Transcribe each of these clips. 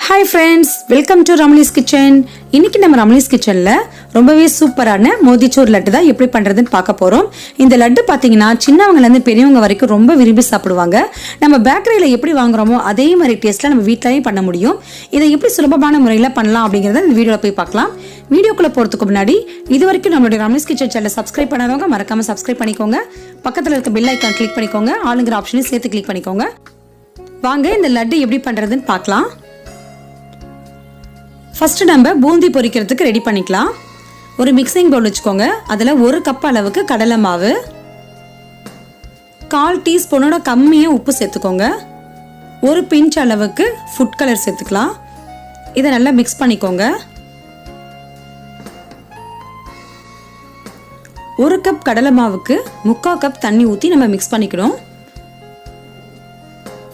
Hi friends, welcome to Ramani's kitchen. இன்னைக்கு நம்ம ரமணிஸ் கிச்சனில் ரொம்பவே சூப்பரான மோதிச்சூர் லட்டு தான் எப்படி பண்ணுறதுன்னு பார்க்க போகிறோம். இந்த லட்டு பார்த்தீங்கன்னா சின்னவங்கலேருந்து பெரியவங்க வரைக்கும் ரொம்ப விரும்பி சாப்பிடுவாங்க. நம்ம பேக்கரியில் எப்படி வாங்குறோமோ அதே மாதிரி டேஸ்ட்டில் நம்ம வீட்டிலையும் பண்ண முடியும். இதை எப்படி சுலபமான முறையில் பண்ணலாம் அப்படிங்கிறத இந்த வீடியோவில் போய் பார்க்கலாம். வீடியோக்குள்ளே போகிறதுக்கு முன்னாடி இது வரைக்கும் நம்மளுடைய ரமணிஸ் கிச்சன் சேனலை சப்ஸ்கிரைப் பண்ணாதவங்க மறக்காமல் சப்ஸ்கிரைப் பண்ணிக்கோங்க. பக்கத்தில் இருக்க பெல் ஐக்கான் கிளிக் பண்ணிக்கோங்க. ஆளுங்கிற ஆப்ஷனையும் சேர்த்து கிளிக் பண்ணிக்கோங்க. வாங்க இந்த லட்டு எப்படி பண்ணுறதுன்னு பார்க்கலாம். ஃபஸ்ட்டு நம்ம பூந்தி பொரிக்கிறதுக்கு ரெடி பண்ணிக்கலாம். ஒரு மிக்சிங் பவுல் வச்சுக்கோங்க. அதில் 1 கப் அளவுக்கு கடலை மாவு, 1/4 டீஸ்பூனோட கம்மியாக உப்பு சேர்த்துக்கோங்க. 1 பிஞ்ச் அளவுக்கு ஃபுட் கலர் சேர்த்துக்கலாம். இதை நல்லா மிக்ஸ் பண்ணிக்கோங்க. 1 கப் கடலை மாவுக்கு 3/4 கப் தண்ணி ஊற்றி நம்ம மிக்ஸ் பண்ணிக்கணும்.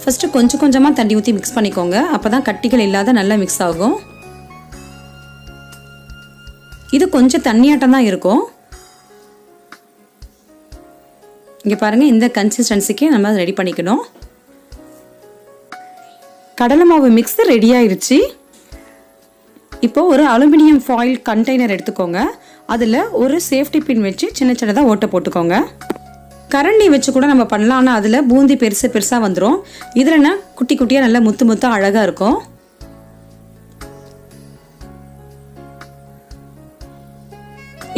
ஃபஸ்ட்டு கொஞ்சம் கொஞ்சமாக தண்ணி ஊற்றி மிக்ஸ் பண்ணிக்கோங்க. அப்போ தான் கட்டிகள் இல்லாத நல்லா மிக்ஸ் ஆகும். இது கொஞ்சம் தண்ணியாட்டம் தான் இருக்கும். இங்கே பாருங்கள், இந்த கன்சிஸ்டன்சிக்கு நம்ம ரெடி பண்ணிக்கணும். கடலை மாவு மிக்ஸ் ரெடி ஆயிடுச்சு. இப்போ ஒரு அலுமினியம் ஃபாயில் கண்டெய்னர் எடுத்துக்கோங்க. அதில் ஒரு சேஃப்டி பின் வச்சு சின்ன சின்னதாக ஓட்டை போட்டுக்கோங்க. கரண்டி வச்சு கூட நம்ம பண்ணலாம். ஆனால் அதில் பூந்தி பெருசாக வந்துடும். இதில்னா குட்டி குட்டியாக நல்லா முத்து முத்தாக அழகாக இருக்கும்.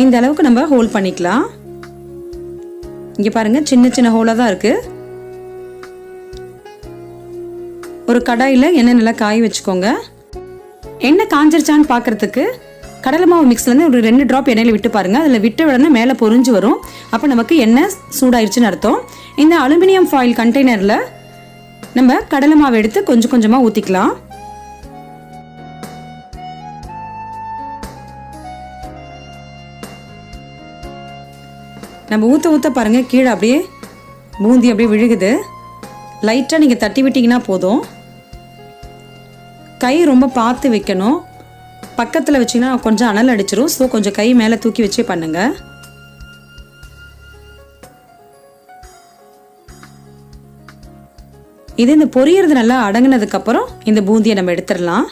இந்த அளவுக்கு நம்ம ஹோல் பண்ணிக்கலாம். இங்கே பாருங்கள், சின்ன சின்ன ஹோலாக தான் இருக்குது. ஒரு கடாயில் எண்ணெய் நல்லா காய வச்சுக்கோங்க. எண்ணெய் காஞ்சிருச்சான்னு பார்க்குறதுக்கு கடலை மாவு மிக்ஸ்லேருந்து ஒரு 2 ட்ராப் எண்ணெயில் விட்டு பாருங்கள். அதில் விட்ட உடனே மேலே பொரிஞ்சு வரும். அப்போ நமக்கு எண்ணெய் சூடாயிருச்சுன்னு அர்த்தம். இந்த அலுமினியம் ஃபாயில் கண்டெய்னரில் நம்ம கடலை மாவு எடுத்து கொஞ்சம் கொஞ்சமாக ஊற்றிக்கலாம். நம்ம ஊற்ற பாருங்கள், கீழே அப்படியே பூந்தி அப்படியே விழுகுது. லைட்டாக நீங்கள் தட்டி விட்டிங்கன்னா போதும். கை ரொம்ப பார்த்து வைக்கணும். பக்கத்தில் வச்சிங்கன்னா கொஞ்சம் அனல் அடிச்சிடும். ஸோ கொஞ்சம் கை மேலே தூக்கி வச்சே பண்ணுங்கள். இது இந்த பொரியறது நல்லா அடங்கினதுக்கப்புறம் இந்த பூந்தியை நம்ம எடுத்துடலாம்.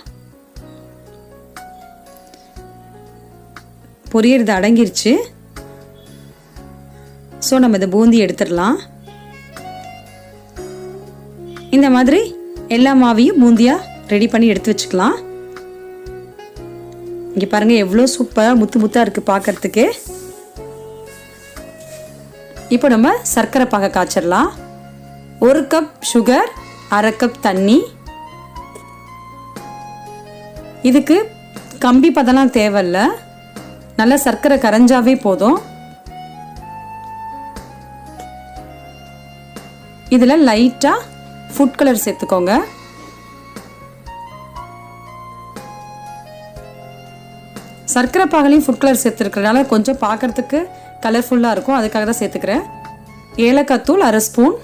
பொரியறது அடங்கிருச்சு. ஸோ நம்ம இந்த பூந்தி எடுத்துடலாம். இந்த மாதிரி எல்லா மாவையும் பூந்தியாக ரெடி பண்ணி எடுத்து வச்சுக்கலாம். இங்கே பாருங்கள், எவ்வளோ சூப்பராக முத்து முத்தாக இருக்குது பார்க்குறதுக்கு. இப்போ நம்ம சர்க்கரை பாக காய்ச்சிடலாம். 1 கப் சுகர், 1/2 கப் தண்ணி. இதுக்கு கம்பி பதெல்லாம் தேவையில்லை. நல்லா சர்க்கரை கரைஞ்சாவே போதும். இதில் லைட்டாக ஃபுட் கலர் சேர்த்துக்கோங்க. சர்க்கரை பாகலையும் ஃபுட் கலர் சேர்த்துருக்கிறதுனால கொஞ்சம் பார்க்குறதுக்கு கலர்ஃபுல்லாக இருக்கும். அதுக்காக தான் சேர்த்துக்கிறேன். ஏலக்காய் தூள் 1/2 ஸ்பூன்.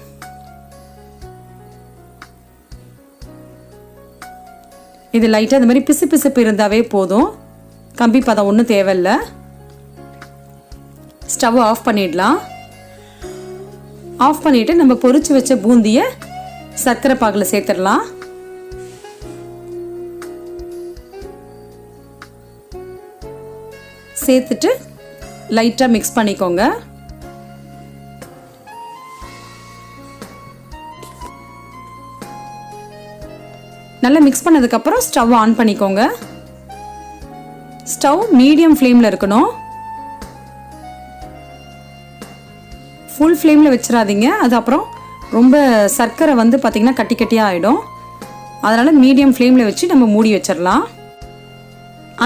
இது லைட்டாக இந்த மாதிரி பிசு இருந்தாவே போதும். கம்பி பதம் ஒன்றும் தேவையில்லை. ஸ்டவ் ஆஃப் பண்ணிடலாம். ஆஃப் பண்ணிவிட்டு நம்ம பொரிச்சு வச்ச பூந்தியை சர்க்கரை பாகில் சேர்த்துடலாம். சேர்த்துட்டு லைட்டாக மிக்ஸ் பண்ணிக்கோங்க. நல்லா மிக்ஸ் பண்ணதுக்கப்புறம் ஸ்டவ் ஆன் பண்ணிக்கோங்க. ஸ்டவ் மீடியம் ஃப்ளேமில் இருக்கணும். ஃபுல் ஃப்ளேமில் வச்சிடாதீங்க. அது அப்புறம் ரொம்ப சர்க்கரை வந்து பார்த்திங்கன்னா கட்டி கட்டியாக ஆகிடும். அதனால் மீடியம் ஃப்ளேமில் வச்சு நம்ம மூடி வச்சிடலாம்.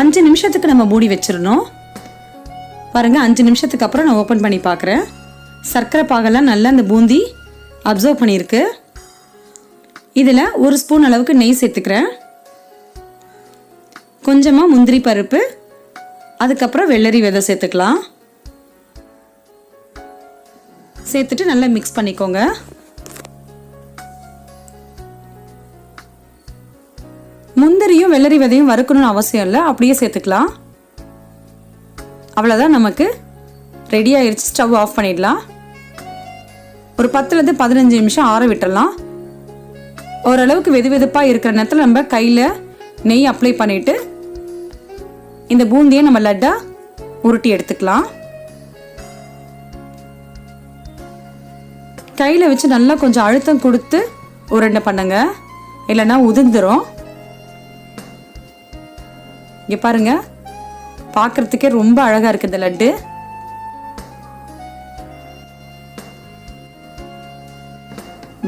5 நிமிஷத்துக்கு நம்ம மூடி வச்சிடணும். பாருங்கள், 5 நிமிஷத்துக்கு அப்புறம் நான் ஓப்பன் பண்ணி பார்க்குறேன். சர்க்கரை பாகெல்லாம் நல்லா இந்த பூந்தி அப்சர்வ் பண்ணியிருக்கு. இதில் 1 ஸ்பூன் அளவுக்கு நெய் சேர்த்துக்கிறேன். கொஞ்சமாக முந்திரி பருப்பு, அதுக்கப்புறம் வெள்ளரி விதை சேர்த்துக்கலாம். சேர்த்துட்டு நல்லா மிக்ஸ் பண்ணிக்கோங்க. முந்திரியும் வெள்ளரி விதையும் வறுக்கணும்னு அவசியம் இல்லை, அப்படியே சேர்த்துக்கலாம். அவ்வளோதான், நமக்கு ரெடி ஆயிடுச்சு. ஸ்டவ் ஆஃப் பண்ணிடலாம். ஒரு 10லேருந்து 15 நிமிஷம் ஆற விட்டுடலாம். ஓரளவுக்கு வெது வெதுப்பாக இருக்கிற நேரத்தில் நம்ம கையில் நெய் அப்ளை பண்ணிட்டு இந்த பூந்தியை நம்ம லட்டா உருட்டி எடுத்துக்கலாம். கையில் வச்சு நல்லா கொஞ்சம் அழுத்தம் கொடுத்து உருண்டை பண்ணுங்க, இல்லைன்னா உதிர்ந்துரும். இங்க பாருங்க, பார்க்கறதுக்கே ரொம்ப அழகா இருக்கு இந்த லட்டு.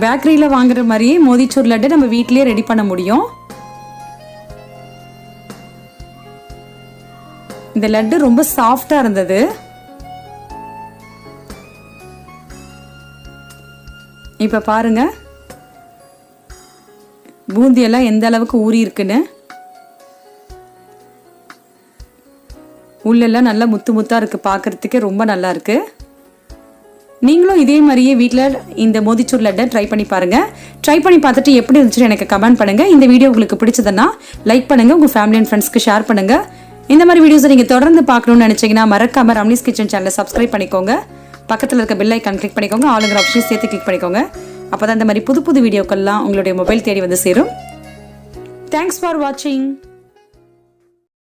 பேக்கரியில வாங்குற மாதிரியே மோதிச்சூர் லட்டு நம்ம வீட்டிலேயே ரெடி பண்ண முடியும். இந்த லட்டு ரொம்ப சாஃப்டா இருந்தது. இப்ப பாருங்க பூந்தியெல்லாம் எந்த அளவுக்கு ஊறி இருக்குன்னு. உள்ளெல்லாம் நல்லா முத்து முத்தா இருக்கு, பார்க்கறதுக்கே ரொம்ப நல்லா இருக்கு. நீங்களும் இதே மாதிரியே வீட்டில் இந்த மோதிச்சூர் லட்டை ட்ரை பண்ணி பாருங்க. ட்ரை பண்ணி பார்த்துட்டு எப்படி இருந்துச்சுன்னு எனக்கு கமெண்ட் பண்ணுங்க. இந்த வீடியோ உங்களுக்கு பிடிச்சதுன்னா லைக் பண்ணுங்க, உங்க ஃபேமிலி அண்ட் ஃப்ரெண்ட்ஸ்க்கு ஷேர் பண்ணுங்க. இந்த மாதிரி வீடியோஸை நீங்க தொடர்ந்து பார்க்கணும்னு நினைச்சீங்கன்னா மறக்காம ரம்லீஸ் கிச்சன் சேனலை சப்ஸ்கிரைப் பண்ணிக்கோங்க. பக்கத்தில் இருக்க பெல் ஐக்கான் கிளிக் பண்ணிக்கோங்க, ஆளுங்கிற ஆப்ஷன் சேர்த்து கிளிக் பண்ணிக்கோங்க. அப்பதான் இந்த மாதிரி புது புது வீடியோக்கள்லாம் உங்களுடைய மொபைல் தேடி வந்து சேரும். தேங்க்ஸ் ஃபார் வாட்சிங்.